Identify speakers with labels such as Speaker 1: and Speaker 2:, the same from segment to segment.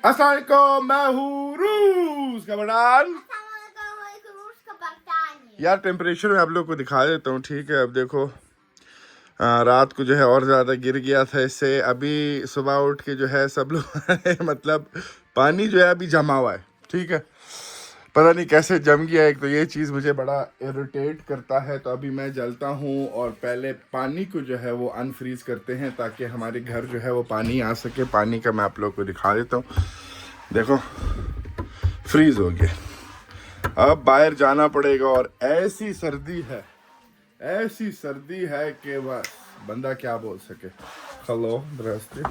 Speaker 1: अस्सलाम वालेकुम, मैं हूँ रूस का बड़ान। यार टेम्परेचर में आप लोग को दिखा देता हूँ, ठीक है। अब देखो रात को जो है और ज़्यादा गिर गया था इससे। अभी सुबह उठ के जो है सब लोग मतलब पानी जो है अभी जमा हुआ है, ठीक है। पता नहीं कैसे जम गया, एक तो ये चीज़ मुझे बड़ा इरिटेट करता है। तो अभी मैं जलता हूँ और पहले पानी को जो है वो अनफ्रीज़ करते हैं ताकि हमारे घर जो है वो पानी आ सके। पानी का मैं आप लोग को दिखा देता हूँ। देखो फ्रीज़ हो गया, अब बाहर जाना पड़ेगा। और ऐसी सर्दी है कि बस बंदा क्या बोल सके। हेलो दरअसल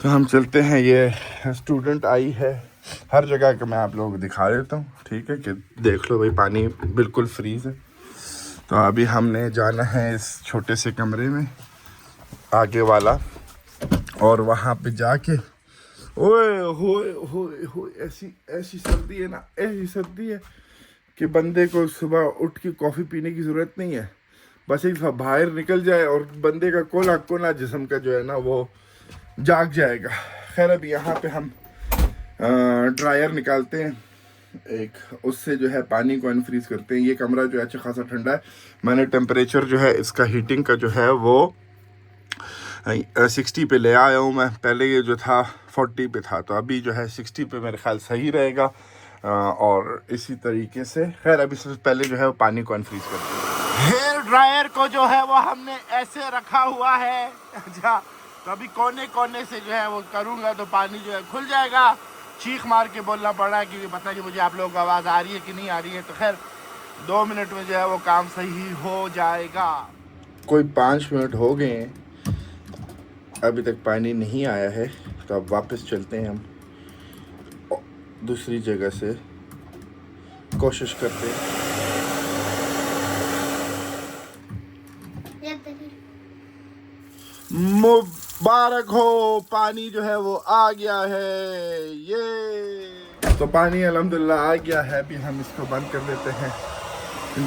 Speaker 1: तो हम चलते हैं। ये स्टूडेंट आई है, हर जगह का मैं आप लोगों को दिखा देता हूँ, ठीक है। कि देख लो भाई पानी बिल्कुल फ्रीज़ है। तो अभी हमने जाना है इस छोटे से कमरे में आगे वाला, और वहाँ पे जाके ओए होए होए होए ऐसी सर्दी है ना, ऐसी सर्दी है कि बंदे को सुबह उठ के कॉफ़ी पीने की ज़रूरत नहीं है। बस एक दफ़ा बाहर निकल जाए और बंदे का कोना कोना जिस्म का जो है ना वो जाग जाएगा। खैर अभी यहाँ पे हम ड्रायर निकालते हैं एक, उससे जो है पानी को अनफ्रीज़ करते हैं। ये कमरा जो है अच्छा खासा ठंडा है। मैंने टेम्परेचर जो है इसका हीटिंग का जो है वो 60 पे ले आया हूँ मैं। पहले ये जो था 40 पे था, तो अभी जो है 60 पे मेरे ख्याल सही रहेगा। और इसी तरीके से खैर अभी सबसे पहले जो है वो पानी को अनफ्रीज़ करते हैं। हेयर ड्रायर को जो है वो हमने ऐसे रखा हुआ है। अच्छा, तो अभी कोने कोने से जो है वो करूँगा तो पानी जो है खुल जाएगा। चीख मार के बोलना पड़ रहा है क्योंकि पता नहीं मुझे आप लोगों को आवाज़ आ रही है कि नहीं आ रही है। तो खैर 2 मिनट में जो है वो काम सही हो जाएगा। कोई 5 मिनट हो गए हैं, अभी तक पानी नहीं आया है। तो अब वापस चलते हैं हम दूसरी जगह से, कोशिश करते हैं। मुबारक हो, पानी जो है वो आ गया है। ये तो पानी अल्हम्दुलिल्लाह आ गया है। अभी हम इसको बंद कर देते हैं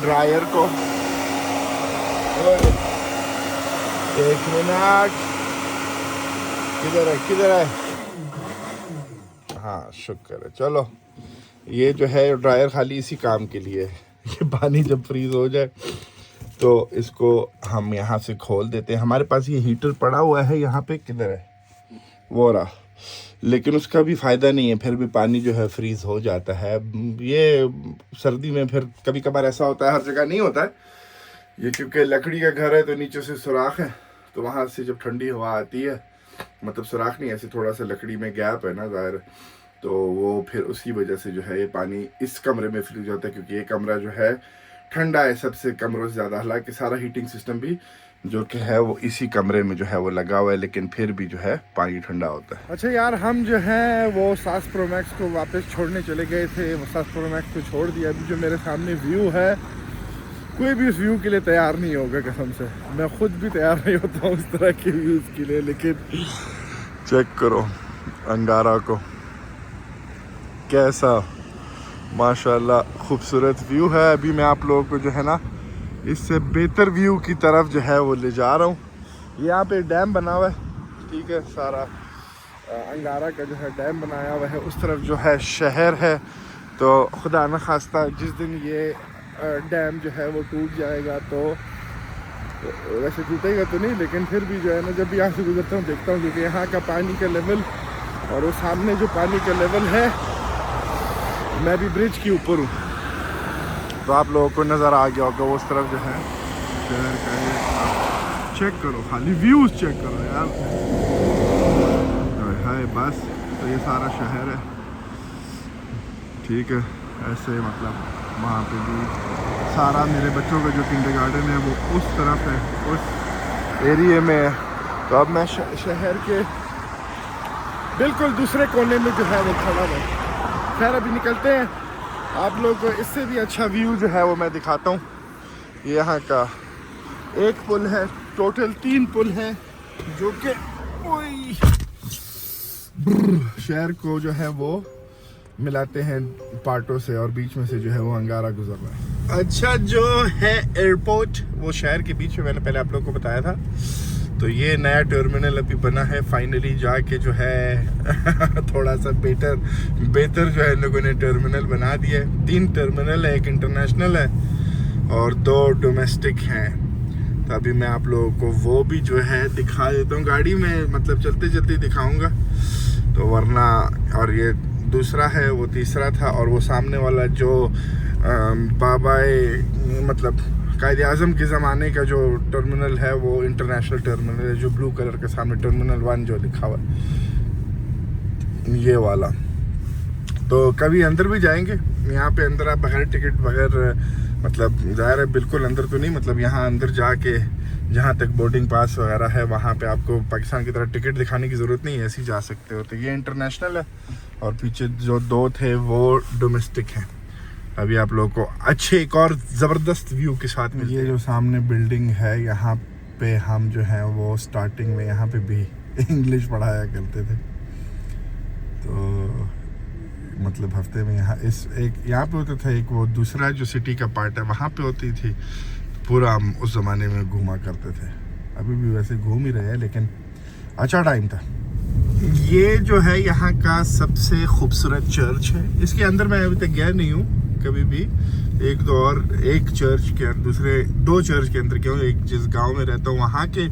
Speaker 1: ड्रायर को। एक मिनट, किधर है? हाँ शुक्र है। चलो ये जो है ड्रायर खाली इसी काम के लिए है कि पानी जब फ्रीज़ हो जाए तो इसको हम यहाँ से खोल देते हैं। हमारे पास ये हीटर पड़ा हुआ है यहाँ पे, किधर है वो रहा, लेकिन उसका भी फ़ायदा नहीं है, फिर भी पानी जो है फ्रीज़ हो जाता है। ये सर्दी में फिर कभी कभार ऐसा होता है, हर जगह नहीं होता है ये, क्योंकि लकड़ी का घर है तो नीचे से सुराख है, तो वहाँ से जब ठंडी हवा आती है, मतलब सुराख नहीं, ऐसे थोड़ा सा लकड़ी में गैप है ना ज़ाहिर, तो वो फिर उसी वजह से जो है ये पानी इस कमरे में फ्रीज होता है। क्योंकि ये कमरा जो है ठंडा है सबसे कमरों से ज़्यादा, हालांकि सारा हीटिंग सिस्टम भी जो कि है वो इसी कमरे में जो है वो लगा हुआ है, लेकिन फिर भी जो है पानी ठंडा होता है। अच्छा यार, हम जो है वो 7 प्रो मैक्स को वापस छोड़ने चले गए थे। वो 7 प्रो मैक्स को छोड़ दिया। अभी जो मेरे सामने व्यू है, कोई भी उस व्यू के लिए तैयार नहीं होगा कसम से। मैं खुद भी तैयार नहीं होता हूँ उस तरह के व्यूज़ के लिए। लेकिन चेक करो अंगारा को, कैसा माशाल्लाह खूबसूरत व्यू है। अभी मैं आप लोगों को जो है ना इससे बेहतर व्यू की तरफ जो है वो ले जा रहा हूँ। यहाँ पे डैम बना हुआ है, ठीक है, सारा अंगारा का जो है डैम बनाया हुआ है। उस तरफ जो है शहर है। तो खुदा न खास्ता जिस दिन ये डैम जो है वो टूट जाएगा, तो वैसे टूटेगा तो नहीं, लेकिन फिर भी जो है ना जब भी यहाँ से गुजरता हूँ देखता हूँ, क्योंकि यहाँ का पानी का लेवल और वो सामने जो पानी का लेवल है, मैं भी ब्रिज के ऊपर हूँ, तो आप लोगों को नज़र आ गया होगा उस तरफ जो है शहर का। चेक करो, खाली व्यूज़ चेक करो यार, है बस। तो ये सारा शहर है, ठीक है। ऐसे मतलब वहाँ पे भी सारा मेरे बच्चों का जो किंडरगार्टन है वो उस तरफ है, उस एरिया में है। तो अब मैं शहर के बिल्कुल दूसरे कोने में जो है वो खड़ा हूँ। खैर अभी निकलते हैं, आप लोगों को इससे भी अच्छा व्यू जो है वो मैं दिखाता हूँ। यहाँ का एक पुल है, टोटल 3 पुल हैं जो कि शहर को जो है वो मिलाते हैं पार्टों से, और बीच में से जो है वो अंगारा गुजर रहा है। अच्छा, जो है एयरपोर्ट वो शहर के बीच में, मैंने पहले आप लोगों को बताया था। तो ये नया टर्मिनल अभी बना है फाइनली, जाके जो है थोड़ा सा बेहतर जो है इन लोगों ने टर्मिनल बना दिया है। 3 टर्मिनल है, एक इंटरनेशनल है और 2 डोमेस्टिक हैं। तो अभी मैं आप लोगों को वो भी जो है दिखा देता हूँ गाड़ी में, मतलब चलते चलते दिखाऊंगा तो वरना। और ये दूसरा है, वो तीसरा था, और वो सामने वाला जो बाबाए मतलब कायदे आज़म के ज़माने का जो टर्मिनल है वो इंटरनेशनल टर्मिनल है, जो ब्लू कलर के सामने टर्मिनल 1 जो लिखा हुआ है, ये वाला। तो कभी अंदर भी जाएंगे, यहाँ पे अंदर आप बगैर टिकट बगैर मतलब ज़ाहिर है बिल्कुल अंदर तो नहीं, मतलब यहाँ अंदर जाके जहाँ तक बोर्डिंग पास वगैरह है वहाँ पे आपको पाकिस्तान की तरह टिकट दिखाने की ज़रूरत नहीं है, ऐसे ही जा सकते हो। तो ये इंटरनेशनल है और पीछे जो 2 थे वो डोमेस्टिक हैं। अभी आप लोगों को अच्छे एक और ज़बरदस्त व्यू के साथ में, ये जो सामने बिल्डिंग है यहाँ पे हम जो है वो स्टार्टिंग में यहाँ पे भी इंग्लिश पढ़ाया करते थे। तो मतलब हफ्ते में यहाँ यहाँ पे होता था, एक वो दूसरा जो सिटी का पार्ट है वहाँ पे होती थी। पूरा हम उस ज़माने में घूमा करते थे, अभी भी वैसे घूम ही रहे हैं, लेकिन अच्छा टाइम था। ये जो है यहाँ का सबसे खूबसूरत चर्च है। इसके अंदर मैं अभी तक गया नहीं हूँ कभी भी। एक चर्च के दूसरे 2 चर्च के अंदर गया हूँ। एक जिस गांव में रहता हूँ वहाँ के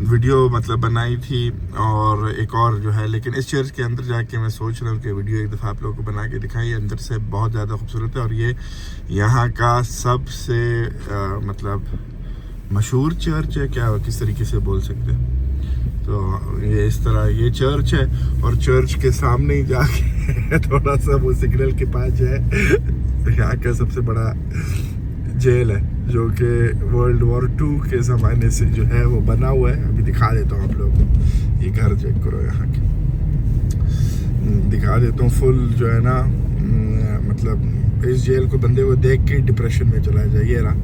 Speaker 1: वीडियो मतलब बनाई थी, और एक और जो है, लेकिन इस चर्च के अंदर जाके मैं सोच रहा हूँ कि वीडियो एक दफ़ा आप लोगों को बना के दिखाई। अंदर से बहुत ज़्यादा खूबसूरत है और ये यहाँ का सबसे मतलब मशहूर चर्च है, क्या किस तरीके से बोल सकते हैं। तो ये इस तरह ये चर्च है, और चर्च के सामने ही जाके थोड़ा सा वो सिग्नल के पास जो है यहाँ का सबसे बड़ा जेल है, जो कि वर्ल्ड वॉर 2 के ज़माने से जो है वो बना हुआ है। अभी दिखा देता हूँ आप लोगों को, ये घर चेक करो यहाँ के, दिखा देता हूँ फुल जो है ना। मतलब इस जेल को बंदे को देख के डिप्रेशन में चला जाए, ये रहा।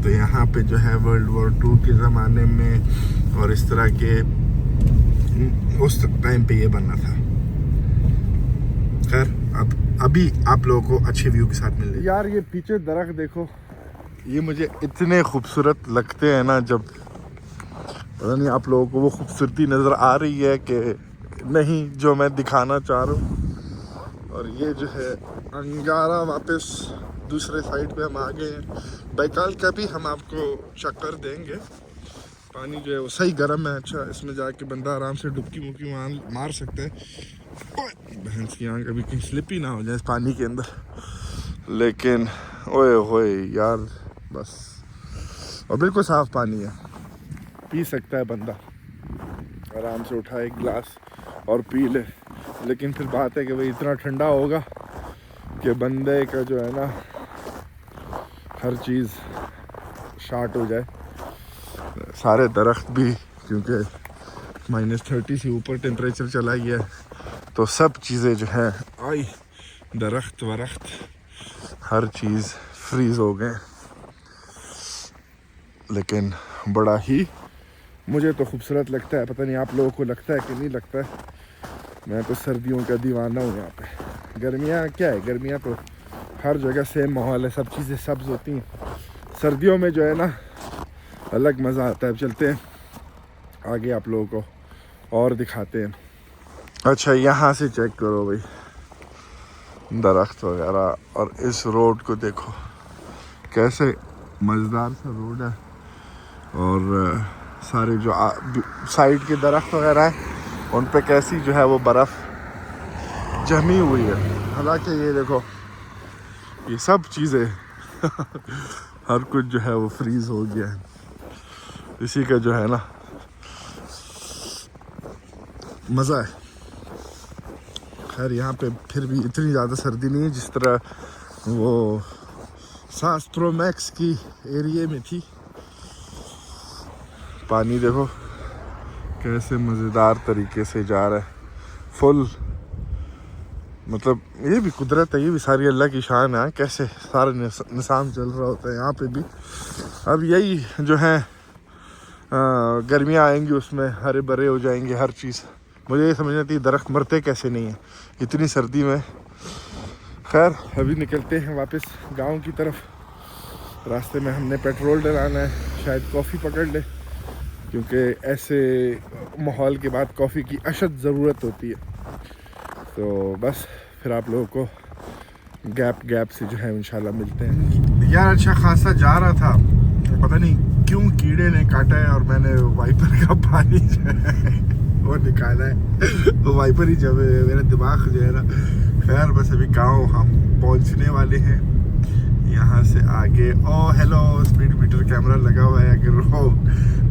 Speaker 1: तो यहाँ पे जो है वर्ल्ड वॉर 2 के ज़माने में और इस तरह के उस टाइम पे ये बनना था। खैर अब अभी आप लोगों को अच्छे व्यू के साथ मिल रही। यार ये पीछे दरख्त देखो, ये मुझे इतने खूबसूरत लगते हैं ना, जब पता नहीं आप लोगों को वो खूबसूरती नज़र आ रही है कि नहीं जो मैं दिखाना चाह रहा हूँ। और ये जो है अंगारा, वापस दूसरे साइड पे हम आ गए हैं। बैकाल का भी हम आपको चक्कर देंगे। पानी जो है वो सही गर्म है, अच्छा, इसमें जाके बंदा आराम से डुबकी मार सकता है। भैंस की आँख अभी कहीं स्लिप ही ना हो जाए इस पानी के अंदर। लेकिन ओए होए यार, बस, और बिल्कुल साफ़ पानी है, पी सकता है बंदा आराम से, उठा एक गिलास और पी ले। लेकिन फिर बात है कि भाई इतना ठंडा होगा कि बंदे का जो है ना हर चीज़ शार्ट हो जाए। सारे दरख्त भी, क्योंकि -30 से ऊपर टेम्परेचर चला गया है, तो सब चीज़ें जो है आई दरख्त वरख्त हर चीज़ फ्रीज़ हो गए। लेकिन बड़ा ही मुझे तो खूबसूरत लगता है, पता नहीं आप लोगों को लगता है कि नहीं लगता है। मैं तो सर्दियों का दीवाना हूँ यहाँ पे। गर्मियाँ क्या है, गर्मियाँ तो हर जगह सेम माहौल है, सब चीज़ें सब्ज़ होती हैं। सर्दियों में जो है ना अलग मज़ा आता है। चलते हैं आगे, आप लोगों को और दिखाते हैं। अच्छा, यहाँ से चेक करो भाई दरख्त वगैरह, और इस रोड को देखो कैसे मज़ेदार सा रोड है। और सारे जो साइड के दरख्त वगैरह हैं उन पे कैसी जो है वो बर्फ़ जमी हुई है। हालांकि ये देखो ये सब चीज़ें हर कुछ जो है वो फ्रीज़ हो गया है। इसी का जो है ना मज़ा है। खैर यहाँ पे फिर भी इतनी ज़्यादा सर्दी नहीं है जिस तरह वो सास्ट्रोमैक्स की एरिया में थी। पानी देखो कैसे मज़ेदार तरीके से जा रहा है, फुल, मतलब ये भी कुदरत है, ये भी सारी अल्लाह की शान है। कैसे सारा निज़ाम चल रहा होता है यहाँ पे भी। अब यही जो है गर्मियाँ आएंगी उसमें हरे भरे हो जाएंगे हर चीज़। मुझे ये समझ नहीं आती दरख्त मरते कैसे नहीं है इतनी सर्दी में। खैर अभी निकलते हैं वापस गांव की तरफ। रास्ते में हमने पेट्रोल डलाना है, शायद कॉफ़ी पकड़ ले, क्योंकि ऐसे माहौल के बाद कॉफ़ी की अशद ज़रूरत होती है। तो बस फिर आप लोगों को गैप से जो है इंशाल्लाह मिलते हैं। यार अच्छा खासा जा रहा था, पता नहीं क्यों कीड़े ने काटा है और मैंने वाइपर का पानी जो है वो निकाला है। वो वाइपर ही जब मेरा दिमाग जो है ना। खैर बस अभी गाँव हम पहुंचने वाले हैं। यहाँ से आगे हेलो स्पीड मीटर कैमरा लगा हुआ है, अगर वो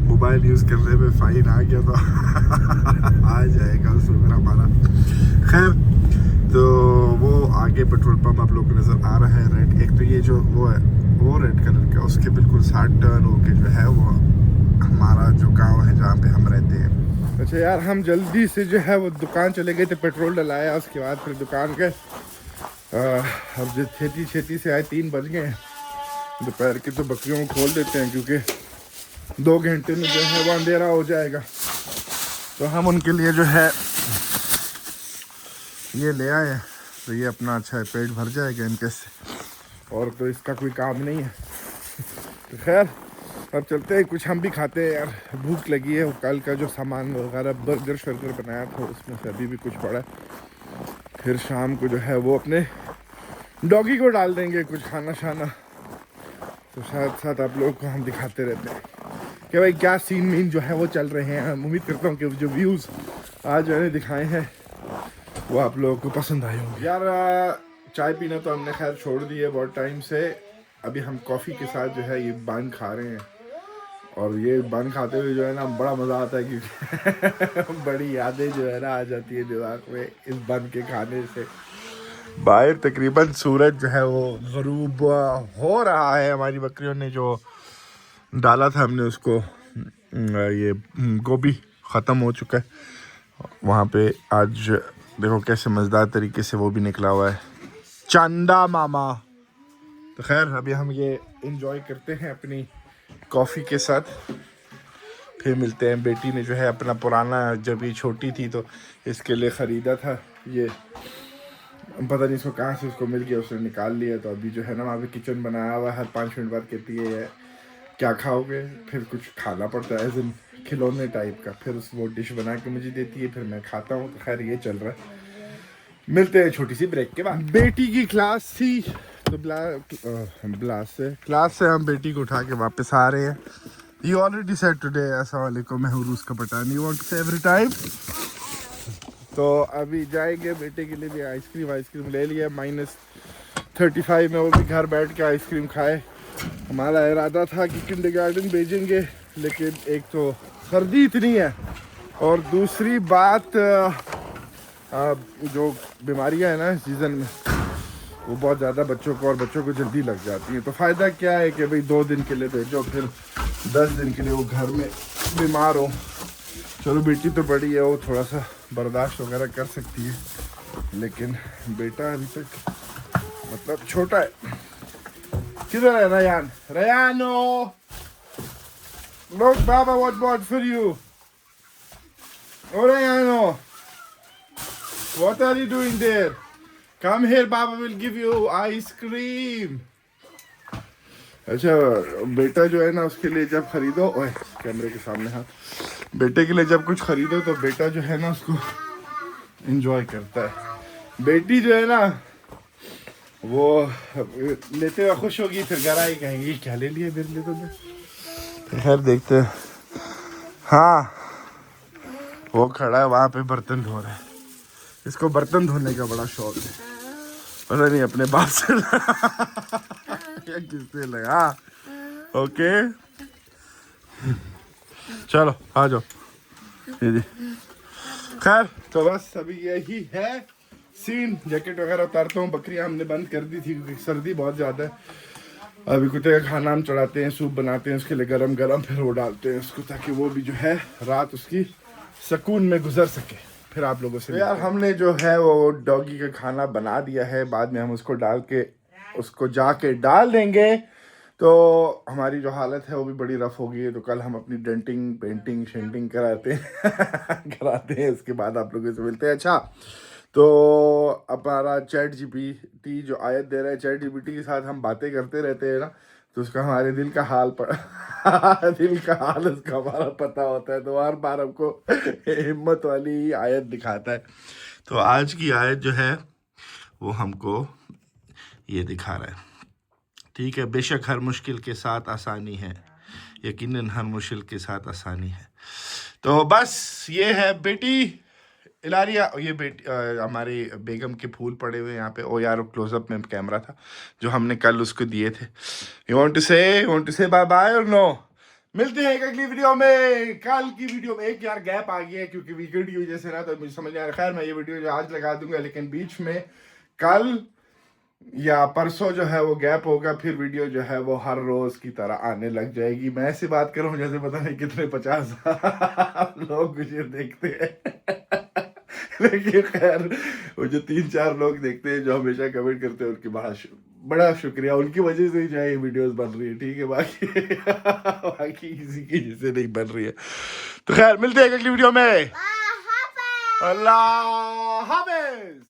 Speaker 1: मोबाइल यूज़ करने में फ़ाइन आ गया तो आ जाएगा उसमें हमारा। खैर तो वो आगे पेट्रोल पंप आप लोगों को नज़र आ रहा है रेड। एक तो ये जो वो है वो रेड कलर का, उसके बिल्कुल साथ टर्न होके जो है वो हमारा जो गांव है जहाँ पे हम रहते हैं। अच्छा यार हम जल्दी से जो है वो दुकान चले गए थे, पेट्रोल डलाया, उसके बाद फिर दुकान गए। अब जो छेती से आए 3 बज गए हैं दोपहर के, तो बकरियों को खोल देते हैं क्योंकि 2 घंटे में जो है वो अंधेरा हो जाएगा। तो हम उनके लिए जो है ये ले आए हैं, तो ये अपना अच्छा है पेट भर जाएगा इनके से, और तो इसका कोई काम नहीं है। तो खैर अब चलते हैं, कुछ हम भी खाते हैं यार, भूख लगी है। कल का जो सामान वगैरह बर्गर शर्गर बनाया था उसमें से अभी भी कुछ पड़ा है। फिर शाम को जो है वो अपने डॉगी को डाल देंगे कुछ खाना शाना। तो साथ साथ आप लोगों को हम दिखाते रहते हैं कि भाई क्या सीन मीन जो है वो चल रहे हैं। उम्मीद करता हूँ कि जो व्यूज़ आज मैंने दिखाए हैं वो आप लोगों को पसंद आए होंगे। यार चाय पीना तो हमने खैर छोड़ दी है बहुत टाइम से। अभी हम कॉफ़ी के साथ जो है ये बन खा रहे हैं, और ये बन खाते हुए जो है ना बड़ा मज़ा आता है क्योंकि बड़ी यादें जो है ना आ जाती है दिमाग में इस बन के खाने से। बाहर तकरीबन सूरज जो है वो ग़रूब हो रहा है। हमारी बकरियों ने जो डाला था हमने उसको, ये गोभी ख़त्म हो चुका है वहाँ पे। आज देखो कैसे मज़ेदार तरीके से वो भी निकला हुआ है, चंदा मामा। तो खैर अभी हम ये इंजॉय करते हैं अपनी कॉफ़ी के साथ, फिर मिलते हैं। बेटी ने जो है अपना पुराना, जब ये छोटी थी तो इसके लिए ख़रीदा था, ये पता नहीं इसको कहाँ से उसको मिल गया, उसने निकाल लिया। तो अभी जो है ना वहाँ पे किचन बनाया हुआ है, हर 5 मिनट बाद कहती है क्या खाओगे, फिर कुछ खाना पड़ता है एज इन खिलौने टाइप का, फिर उस वो डिश बना के मुझे देती है, फिर मैं खाता हूँ। तो खैर ये चल रहा है। मिलते हैं छोटी सी ब्रेक के बाद। बेटी की क्लास थी तो क्लास से हम बेटी को उठा के वापस आ रहे हैं। यू ऑलरेडी सेड टुडे अस्सलाम वालेकुम, मैं हूँ रूस का पठानी, यू वांट टू से एवरी टाइम। तो अभी जाएंगे, बेटे के लिए भी आइसक्रीम ले लिया -35 में, वो भी घर बैठ के आइसक्रीम खाए। हमारा इरादा था कि किंडरगार्टन भेजेंगे, लेकिन एक तो सर्दी इतनी है और दूसरी बात जो बीमारियां हैं ना इस सीज़न में वो बहुत ज़्यादा बच्चों को जल्दी लग जाती है। तो फ़ायदा क्या है कि भाई 2 दिन के लिए भेजो, फिर 10 दिन के लिए वो घर में बीमार हो। चलो बेटी तो बड़ी है, वो थोड़ा सा बर्दाश्त वगैरह कर सकती है, लेकिन बेटा अभी तक मतलब छोटा है। किधर है Ryan? रयानो, look Baba what bought for you. Oh Rayano, what are you doing there? Come here, Baba will give you ice cream. अच्छा बेटा जो है ना उसके लिए जब खरीदो, ओए कैमरे के सामने हाथ, बेटे के लिए जब कुछ खरीदो तो बेटा जो है ना उसको एंजॉय करता है। बेटी जो है ना वो लेते हुए खुश होगी, फिर घर आई कहेंगी क्या ले लिया मेरे लिए तुमने। खैर देखते हैं। हाँ वो खड़ा है वहाँ पे बर्तन धो रहा है, इसको बर्तन धोने का बड़ा शौक है, पता नहीं अपने बाप से या किससे लगा। ओके चलो आ जाओ जी। खैर तो बस अभी यही है सीन। जैकेट वगैरह उतारता हूँ, बकरियाँ हमने बंद कर दी थी क्योंकि सर्दी बहुत ज़्यादा है। अभी कुत्ते का खाना हम चढ़ाते हैं, सूप बनाते हैं उसके लिए गरम गरम, फिर वो डालते हैं उसको ताकि वो भी जो है रात उसकी सुकून में गुजर सके। फिर आप लोगों से यार हमने जो है वो डॉगी का खाना बना दिया है, बाद में हम उसको डाल के उसको जाके डाल देंगे। तो हमारी जो हालत है वो भी बड़ी रफ़ हो गई है, तो कल हम अपनी डेंटिंग पेंटिंग शेंटिंग कराते हैं उसके बाद आप लोगों से मिलते हैं। अच्छा तो हमारा चैट जीपीटी जो आयत दे रहा है, चैट जीपीटी के साथ हम बातें करते रहते हैं ना, तो उसका हमारे दिल का हाल दिल का हाल उसका हमारा पता होता है, तो हर बार हमको हिम्मत वाली आयत दिखाता है। तो आज की आयत जो है वो हमको ये दिखा रहा है, ठीक है। बेशक हर मुश्किल के साथ आसानी है, यकीनन हर मुश्किल के साथ आसानी है। तो बस ये है बेटी इलारिया, ये बेटी हमारी बेगम के फूल पड़े हुए यहाँ पे। ओ यार क्लोजअप में कैमरा था जो हमने कल उसको दिए थे। यू वांट टू से बाय बाय और नो? मिलते हैं एक अगली वीडियो में। कल की वीडियो में एक यार गैप आ गया है क्योंकि वीकेंड की वजह से ना, तो मुझे समझ नहीं आ रहा। खैर मैं ये वीडियो जो आज लगा दूंगा, लेकिन बीच में कल या परसों जो है वो गैप होगा, फिर वीडियो जो है वो हर रोज की तरह आने लग जाएगी। मैं ऐसी बात कर रहा हूँ जैसे पता नहीं कितने 50 लोग मुझे देखते हैं लेकिन खैर वो जो 3-4 लोग देखते हैं जो हमेशा कमेंट करते हैं, उनकी बड़ा शुक्रिया। उनकी वजह से ही जो है ये वीडियोस बन रही है, ठीक है। बाकी बाकी किसी की वजह से नहीं बन रही है। तो खैर मिलते हैं अगली वीडियो में। अल्लाह हाफिज।